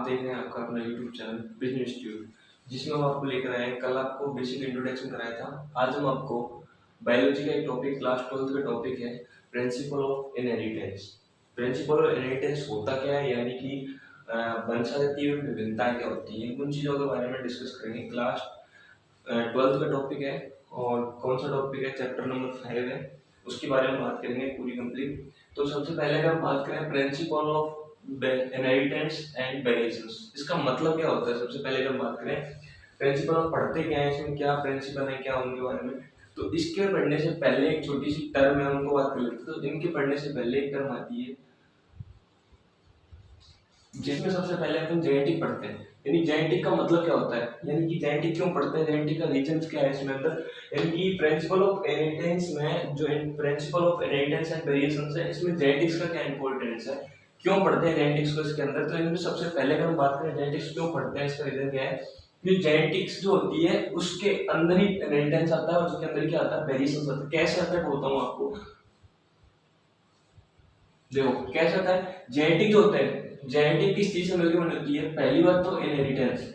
देख रहे हैं आपका अपना यूट्यूब चैनल बिजनेस इंस्टीट्यूट, जिसमें हम आपको लेकर आए हैं। कल आपको बेसिक इंट्रोडक्शन कराया था। आज हम आपको बायोलॉजी का एक टॉपिक, क्लास 12 का टॉपिक है principle of inheritance. Principle of inheritance होता क्या है, यानी कि वंशागति और विभिन्नताएं क्या होती हैं, उन चीज़ों के बारे में डिस्कस करेंगे। क्लास 12 का टॉपिक है और कौन सा टॉपिक है, चैप्टर नंबर 5 है, उसके बारे में बात करेंगे पूरी कंप्लीट। तो सबसे पहले अगर हम बात करें principle of inheritance and variations, इसका मतलब क्या होता है। सबसे पहले अगर हम बात करें प्रिंसिपल ऑफ, पढ़ते क्या है, इसमें क्या प्रिंसिपल है, क्या उनके बारे में। तो इसके पढ़ने से पहले एक छोटी सी टर्म है, उनको बात कर लेते हैं। तो इनके पढ़ने से पहले एक टर्म आती है जिसमें सबसे पहले अपन जेनेटिक पढ़ते हैं। यानी जेनेटिक का मतलब क्या होता है, यानी कि जेनेटिक क्यों पढ़ते हैं, जेनेटिक का रीजन क्या है इसमें अंदर। यानी कि प्रिंसिपल ऑफ इनहेरिटेंस में जो principle of inheritance and variations है, इसमें जेनेटिक्स का क्या इंपॉर्टेंस है, क्यों पढ़ते हैं जेनेटिक्स को इसके अंदर। तो इनमें सबसे पहले अगर हम बात करें जेनेटिक्स क्यों पढ़ते हैं, इसका रीजन क्या है कि जेनेटिक्स जो होती है उसके अंदर ही इनहेरिटेंस आता है और उसके अंदर क्या आता है, वेरिएशंस आता है। कैसे आता है बोलता हूँ आपको, देखो कैसे आता है। जेनेटिक जो होता है, जेनेटिक किस चीज से मिलकर बनी होती है। पहली बात तो इनहेरिटेंस,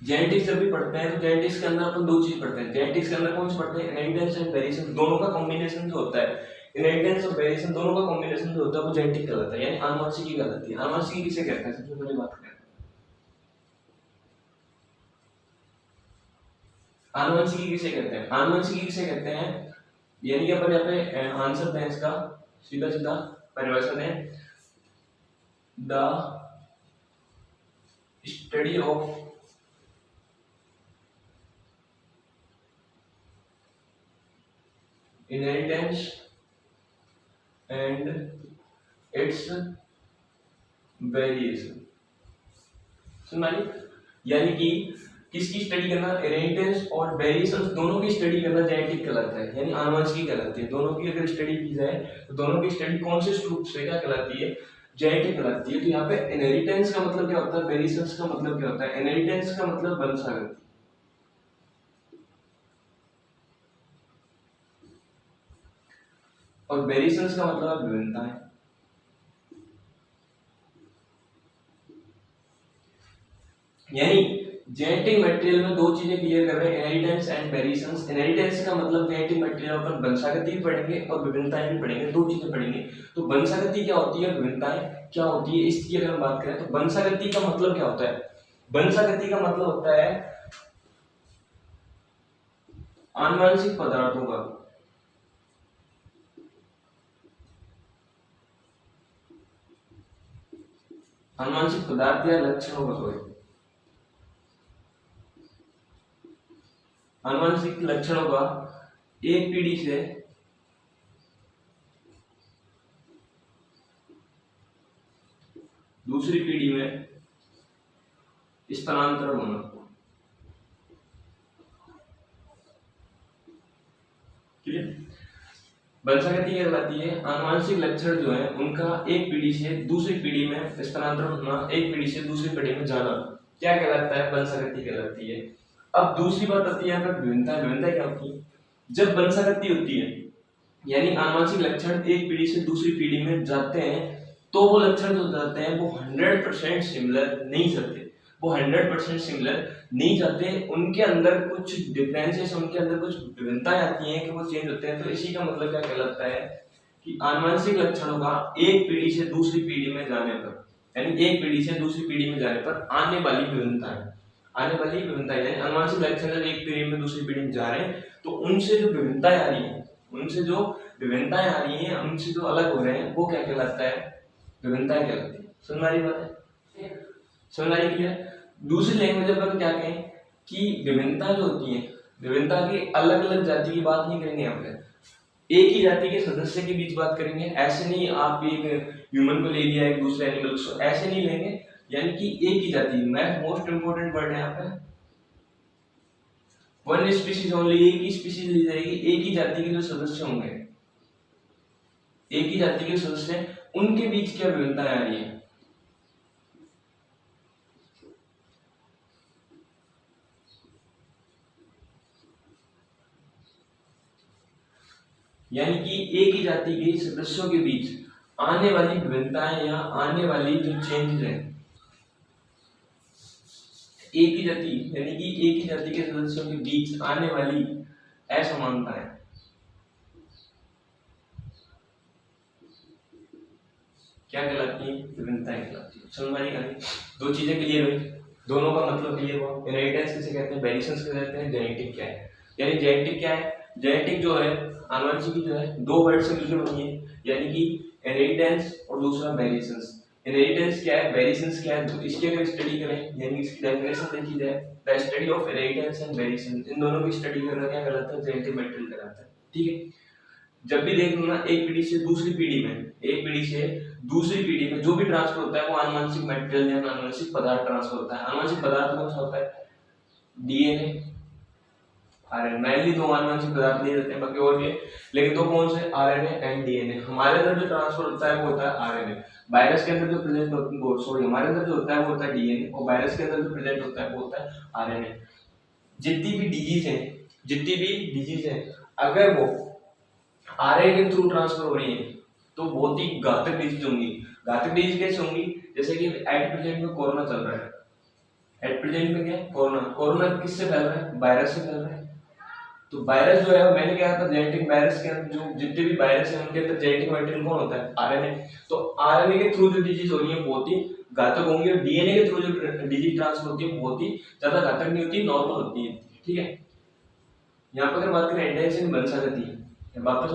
जेनेटिक्स जब भी पढ़ते हैं तो जेनेटिक्स के अंदर अपन दो चीज पढ़ते हैं। जेनेटिक्स के अंदर कौन सी पढ़ते हैं, इनहेरिटेंस एंड वेरिएशन, दोनों का कॉम्बिनेशन जो होता है। इनहेरिटेंस और वेरिएशन दोनों का कॉम्बिनेशन जो होता है वो जेनेटिक कहलाता है, यानी आनुवंशिकी कहलाती है। आनुवंशिकी किसे कहते हैं, सबसे पहले बात करें आनुवंशिकी किसे कहते हैं। आनुवंशिकी किसे कहते हैं, यानी कि अपन यहाँ पे आंसर दें इसका, सीधा सीधा परिभाषा दें, the study of inheritance and its variation। सुनाई, यानी कि किसकी स्टडी करना, इनहेरिटेंस और वेरिएशंस दोनों की स्टडी करना जेनेटिक कहलाता है, यानी आनुवंशिकी कहलाती है। दोनों की अगर स्टडी की जाए तो दोनों की स्टडी कौन से रूप से क्या कहलाती है, जेनेटिक कहलाती है। तो यहाँ पे इनहेरिटेंस का मतलब क्या होता है, वेरिएशंस का मतलब क्या होता है। इनहेरिटेंस का मतलब वंशागति और वेरिएशंस का मतलब विभिन्नताएं। यानी जेनेटिक मटेरियल में दो चीजें क्लियर कर रहे हैं, इनहेरिटेंस एंड वेरिएशंस। इनहेरिटेंस का मतलब जेनेटिक मटेरियल अपन वंशागति भी पढ़ेंगे और विभिन्नताएं भी पढ़ेंगे, दो चीजें पढ़ेंगे। तो वंशागति क्या होती है, विभिन्नताएं क्या होती है, इसकी अगर हम बात करें तो वंशागति का मतलब क्या होता है। वंशागति का मतलब होता है आनुवंशिक पदार्थों का आनुवंशिक पदार्थ या लक्षणों का, सॉरी, आनुवंशिक लक्षणों का एक पीढ़ी से दूसरी पीढ़ी में स्थानांतरण होना। क्लियर। वंशागति क्या कहलाती है, आनुवंशिक लक्षण जो है उनका एक पीढ़ी से दूसरी पीढ़ी में स्थानांतरण होना, एक पीढ़ी से दूसरी पीढ़ी में जाना, क्या कहलाता है, वंशागति कहलाती है। अब दूसरी बात आती है विभिन्नता। विभिन्नता क्या होती है, जब वंशागति होती है यानी आनुवंशिक लक्षण एक पीढ़ी से दूसरी पीढ़ी में जाते हैं तो वो लक्षण जो जाते हैं वो 100% सिमिलर नहीं जाते, वो 100% सिमिलर नहीं जाते, उनके अंदर कुछ डिफरेंसेस, उनके अंदर कुछ विभिन्नताएं आती हैं कि वो चेंज होते हैं। तो इसी का मतलब क्या कहलाता है कि आनुवंशिक लक्षणों का एक पीढ़ी से दूसरी पीढ़ी में जाने पर, यानी एक पीढ़ी से दूसरी पीढ़ी में जाने पर आने वाली विभिन्नताएं, आने वाली विभिन्नताएं, यानी आनुवंशिक लक्षण जब एक पीढ़ी में दूसरी पीढ़ी में जा रहे हैं तो उनसे जो विभिन्नताएं आ रही हैं, उनसे जो विभिन्नताएं आ रही हैं, उनसे जो अलग हो रहे हैं, वो क्या कहलाता है, विभिन्नताएं कहलाती है। समझ आ रही बात है, समझ आ रही क्लियर। दूसरी लैंग्वेज अपन क्या कहें कि विभिन्नता जो होती है, विभिन्नता की अलग अलग जाति की बात नहीं करेंगे, यहाँ पे एक ही जाति के सदस्य के बीच बात करेंगे। ऐसे नहीं आप एक ह्यूमन को ले लिया एक दूसरे एनिमल को, ऐसे नहीं लेंगे, यानी कि एक ही जाति। मैं मोस्ट इंपोर्टेंट वर्ड है यहाँ पे, वन स्पीशीज ओनली, एक ही स्पीशीज ली जाएगी, एक ही जाति के जो सदस्य होंगे, एक ही जाति के सदस्य, उनके बीच क्या विभिन्नताएं आ रही है। यानी कि एक ही जाति के सदस्यों के बीच आने वाली विभिन्नताएं या आने वाली जो चेंजेस हैं, एक ही जाति यानी कि एक ही जाति के सदस्यों के बीच आने वाली असमानताएं क्या कहलाती है? विभिन्नताएं कहलाती है। समझ में आई? दो चीजें क्लियर हुई, दोनों का मतलब क्लियर हुआ। इनहेरिटेंस किसे कहते हैं, वेरिएशंस किसे कहते हैं, जेनेटिक क्या है। यानी जेनेटिक क्या है, जेनेटिक जो है आनुवंशिकी जो है दो वर्ड से मिलकर बनी है, यानी कि इनहेरिटेंस और दूसरा वेरिएशंस। इनहेरिटेंस क्या है, वेरिएशंस क्या है, तो इसकी अगर स्टडी करें यानी इसकी डेफिनेशन देखी जाए, the study of inheritance and variation, इन दोनों की स्टडी करना क्या कहलाता है, जेनेटिक मैटेरियल कहलाता है। ठीक है, जब भी देखना एक पीढ़ी से दूसरी पीढ़ी में, एक पीढ़ी से दूसरी पीढ़ी में जो भी ट्रांसफर होता है वो आनुवंशिक मैटेरियल या आनुवंशिक पदार्थ ट्रांसफर होता है। आनुवंशिक पदार्थ कौन सा होता है, डीएनए, आरएनए। मेनली दो आनुवंशिक पदार्थ लिए जाते हैं, बाकी और भी है, लेकिन दो कौन से, आरएनए एंड डीएनए। हमारे अंदर जो ट्रांसफर होता है वो होता है आरएनए, वायरस के अंदर जो प्रेजेंट होता है, सॉरी हमारे अंदर जो होता है वो होता है डीएनए, और वायरस के अंदर जो प्रेजेंट होता है वो होता है आरएनए। जितनी भी डिजीज है अगर वो आरएनए के थ्रू ट्रांसफर हो रही है तो बहुत ही घातक डिजीज होंगी। घातक डिजीज कैसे होंगी, जैसे कि एट प्रेजेंट में कोरोना चल रहा है, एट प्रेजेंट में क्या है, कोरोना। कोरोना किससे फैल रहा है, वायरस से फैल रहा है। तो वायरस जो है मैंने क्या था, जेनेटिक वायरस के अंदर जो जितने भी वायरस है उनके अंदर जेनेटिक मटेरियल कौन होता है, आरएनए। तो आरएनए के थ्रू जो डिजीज हो रही है बहुत ही घातक होंगी, और डीएनए के थ्रू जो डिजीज ट्रांसफर होती है बहुत ही ज्यादा घातक नहीं होती, नॉर्मल होती है। ठीक है, यहाँ पर अगर बात करें एंटाइसिन वंशागति, वापस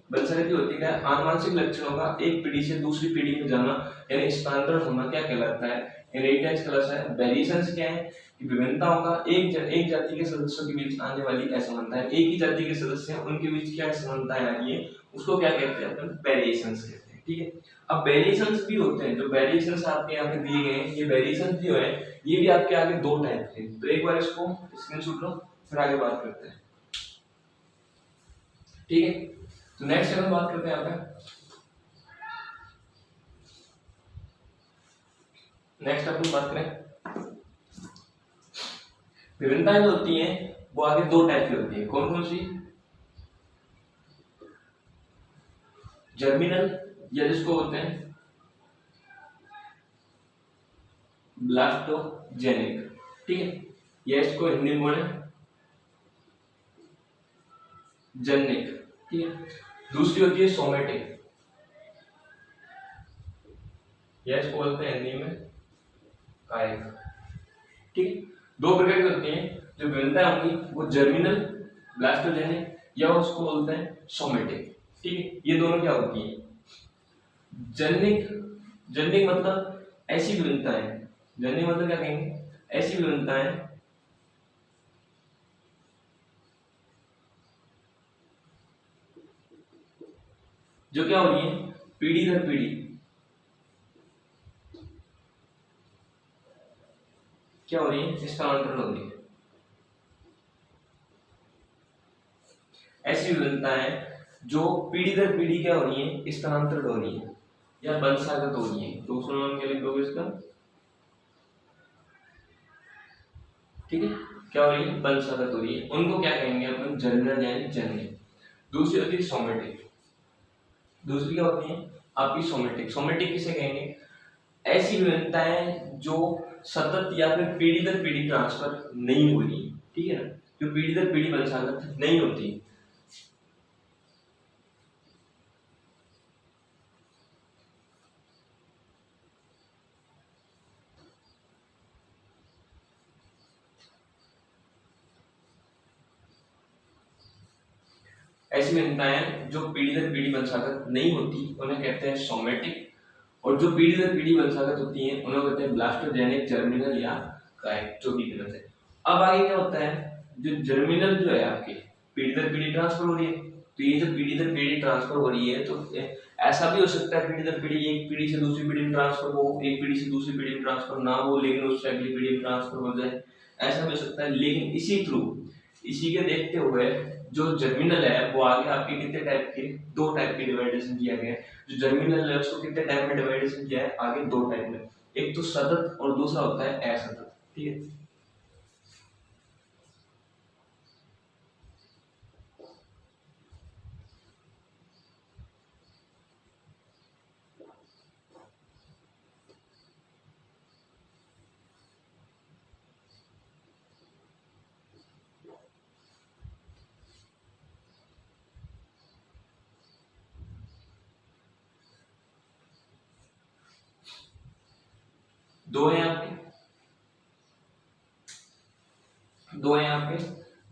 वंशागति होती है आनुवंशिक लक्षणों का एक पीढ़ी से दूसरी पीढ़ी में जाना, यानी स्थानांतरण होना क्या कहलाता है, इनहेरिटेंस कहलाता है। वेरिएशंस क्या है, कि विभिन्नताओं का एक जाति के सदस्यों के बीच आने वाली असमानताएं, एक ही जाति के सदस्य हैं उनके बीच क्या असमानताएं आ रही है, उसको क्या कहते हैं, अपन वेरिएशंस कहते हैं। ठीक है, अब वेरिएशंस भी होते हैं, जो वेरिएशंस आपके यहाँ पे दिए गए हैं, ये वेरिएशंस जो है ये भी आपके आगे दो टाइप के, तो एक बार इसको स्क्रीनशॉट लो फिर आगे बात करते हैं। ठीक है, तो नेक्स्ट हम बात करते हैं यहाँ पे, नेक्स्ट अपन बात करें विभिन्नताएं जो होती हैं वो आगे दो टाइप की होती है। कौन कौन सी, जर्मिनल या जिसको बोलते हैं ब्लास्टोजेनिक। ठीक है, या इसको हिंदी में बोले जनिक। ठीक है, दूसरी होती है सोमेटिक, या इसको बोलते हैं हिंदी में कायिक। ठीक है, दो प्रकार की होती हैं जो विभिन्नताएं होंगी, वो जर्मिनल ब्लास्टोजेनिक या उसको बोलते हैं सोमेटिक। ठीक है, ये दोनों क्या होती हैं, जनिक, जनिक मतलब ऐसी विभिन्नताएं, जनिक मतलब क्या कहेंगे, ऐसी विभिन्नताएं जो क्या हो रही है, पीढ़ी दर पीढ़ी क्या हो रही है, स्थानांतरण हो रही है। ऐसी विभिन्नताएं जो पीढ़ी दर पीढ़ी क्या हो रही है, स्थानांतरण हो रही है या वंशागत हो रही है, तो उसका नाम क्या लिखोगे इसका, ठीक है, क्या हो रही है, वंशागत हो रही है, उनको क्या कहेंगे अपन, जर्मिनल यानी जनिक। दूसरी होती है सोमेटिक, दूसरी क्या होती है आपकी सोमेटिक। सोमेटिक किसे कहेंगे, ऐसी विभिन्नताएं जो सतत या फिर पीढ़ी दर पीढ़ी ट्रांसफर नहीं हो रही। ठीक है ना, जो पीढ़ी दर पीढ़ी वंशागत नहीं होती। ऐसी विभिन्नताएं जो पीढ़ी दर पीढ़ी वंशागत नहीं होती उन्हें कहते हैं सोमेटिक, और जो पीढ़ी दर पीढ़ी वंशागत होती हैं उन्हें कहते हैं ब्लास्टोजेनिक, जर्मिनल या कायिक, जो भी गलत है। अब आगे क्या होता है, जो जर्मिनल जो है आपकी पीढ़ी दर पीढ़ी ट्रांसफर हो रही है, तो ये जो पीढ़ी दर पीढ़ी ट्रांसफर हो रही है तो ऐसा भी हो सकता है पीढ़ी दर पीढ़ी एक पीढ़ी से दूसरी पीढ़ी में ट्रांसफर हो, एक पीढ़ी से दूसरी पीढ़ी में ट्रांसफर ना हो लेकिन उससे अगली पीढ़ी में ट्रांसफर हो जाए, ऐसा भी हो सकता है। लेकिन इसी के देखते हुए जो जर्मिनल है वो आगे आपके कितने टाइप के, दो टाइप के डिवाइडेशन किया गया है। जो जर्मिनल है उसको कितने टाइप में डिवाइडेशन किया है, आगे दो टाइप में, एक तो सतत और दूसरा होता है असतत। ठीक है, दो है यहाँ पे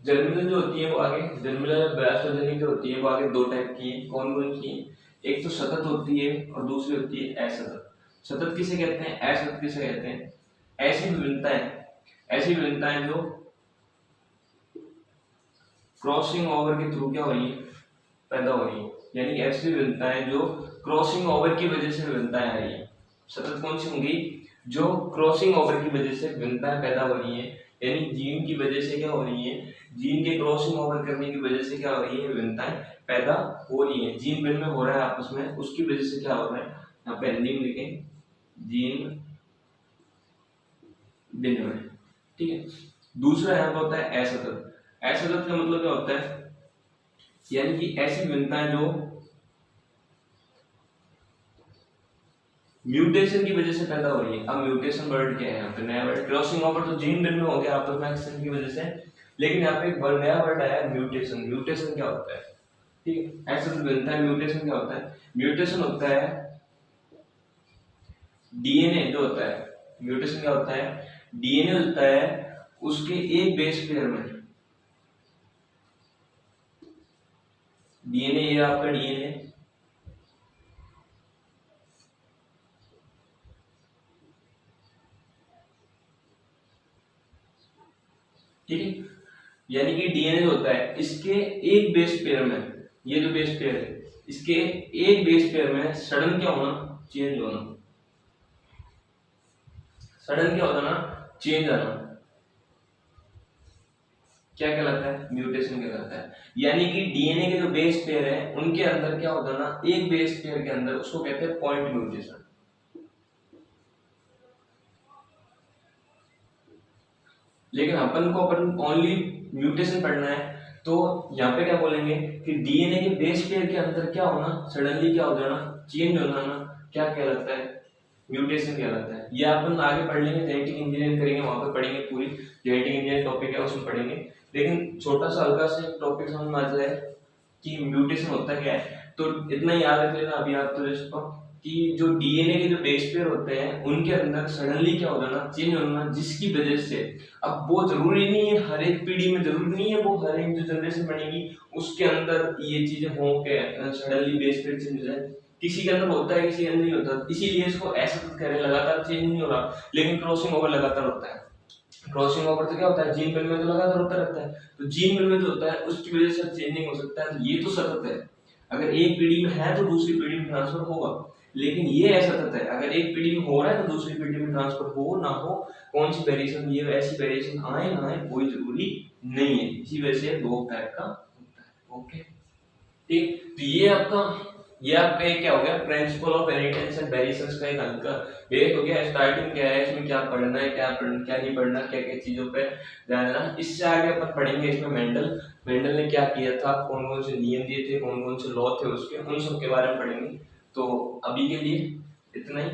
जर्मिनल जो होती है वो आगे, जर्मिनल ब्लास्टोजेनिक जो होती है वो आगे दो टाइप की है। कौन कौन सी है? एक तो सतत होती है और दूसरी होती है असतत। सतत किसे कहते हैं, असतत किसे कहते हैं? ऐसी विभिन्नताएं जो क्रॉसिंग ओवर के थ्रू क्या हो रही है, पैदा हो रही है। यानी ऐसी विभिन्नताएं जो क्रॉसिंग ओवर की वजह से विभिन्नताएं आ रही है। सतत कौन सी होंगी? जो क्रॉसिंग ओवर की वजह से विभिन्नताएं पैदा हो रही है, यानी जीन की वजह से क्या हो रही है, जीन के क्रॉसिंग ओवर करने की वजह से क्या हो रही है, विभिन्नताएं पैदा हो रही है। जीन भिन्न हो रहा है आपस में, उसकी वजह से क्या हो रहा है, यहाँ पे एंडिंग लिखें, जीन भिन्न है। ठीक है। दूसरा यहाँ पर होता है असतत। असतत का मतलब क्या होता है, यानी कि ऐसी विभिन्नताएं जो म्यूटेशन की वजह से पैदा हो रही है। अब म्यूटेशन वर्ड क्या है यहाँ पे, नया वर्ड। क्रॉसिंग ओवर तो जीन भिन्न हो गया आपस में एक्शन की वजह से, लेकिन यहाँ पे एक नया वर्ड आया है म्यूटेशन। म्यूटेशन क्या होता है? ठीक है, ऐसा तो बनता है। म्यूटेशन क्या होता है? म्यूटेशन होता है डीएनए जो होता है, म्यूटेशन क्या होता है, डीएनए होता है उसके एक बेस पेयर में, डीएनए ये आपका डीएनए, ठीक है। यानी कि डीएनए जो होता है इसके एक बेस पेयर में, ये जो बेस पेयर है इसके एक बेस पेयर में सडन क्या होना, चेंज होना। सडन क्या होता ना, चेंज आना, क्या कहलाता है, म्यूटेशन कहलाता है। यानी कि डीएनए के जो बेस पेयर है उनके अंदर क्या होता है ना, एक बेस पेयर के अंदर, उसको कहते हैं पॉइंट म्यूटेशन। लेकिन अपन ओनली म्यूटेशन पढ़ना है तो यहाँ पे क्या बोलेंगे कि डीएनए के बेस पेयर के अंदर क्या होना, सडनली क्या हो जाना, चेंज हो जाना, क्या कहलाता है, म्यूटेशन कहलाता है। ये अपन आगे पढ़ लेंगे, जेनेटिक इंजीनियरिंग करेंगे, वहां पे पढ़ेंगे, पूरी जेनेटिक इंजीनियरिंग टॉपिक है उसमें पढ़ेंगे। लेकिन छोटा सा हल्का से टॉपिक समझ में आ जाए कि म्यूटेशन होता क्या है, तो इतना याद रख लेना अभी आप तो इसको, कि जो डीएनए के जो बेस पेयर होते हैं उनके अंदर सडनली क्या हो जाना, चेंज होना, जिसकी वजह से, अब वो जरूरी नहीं है हर एक पीढ़ी में, जरूरी नहीं है वो हर एक जो जनरेशन बनेगी उसके अंदर ये चीजें हो के सडनली बेस पेयर चेंज हो जाए। किसी के अंदर होता है, किसी के अंदर नहीं होता, इसीलिए इसको ऐसा कह रहे हैं, लगातार चेंज नहीं हो रहा, लेकिन क्रॉसिंग ओवर लगातार होता है। क्रॉसिंग ओवर तो क्या होता है, जीन में तो लगातार होता रहता है, तो जीन में जो होता है उसकी वजह से चेंजिंग हो सकता है, ये तो सतत है। अगर एक पीढ़ी में है तो दूसरी पीढ़ी में ट्रांसफर होगा, लेकिन ये ऐसा सतत है, अगर एक पीढ़ी में हो रहा है तो दूसरी पीढ़ी में ट्रांसफर हो ना हो, कौन सी वेरिएशन, ये ऐसी वेरिएशन आए ना आए कोई जरूरी नहीं है। इसी वजह से दो टाइप का होता है। ओके, ठीक। तो ये आपका एक क्या हो गया, principle of inheritance and variations का एक हल्का बेस हो गया। स्टार्टिंग क्या है, इसमें क्या पढ़ना है, क्या नहीं पढ़ना, क्या क्या चीजों पे ध्यान देना। इससे आगे अपन पढ़ेंगे इसमें मेंडल ने क्या किया था, कौन कौन से नियम दिए थे, कौन कौन से लॉ थे उसके, उन सब के बारे में पढ़ेंगे। तो अभी के लिए इतना ही।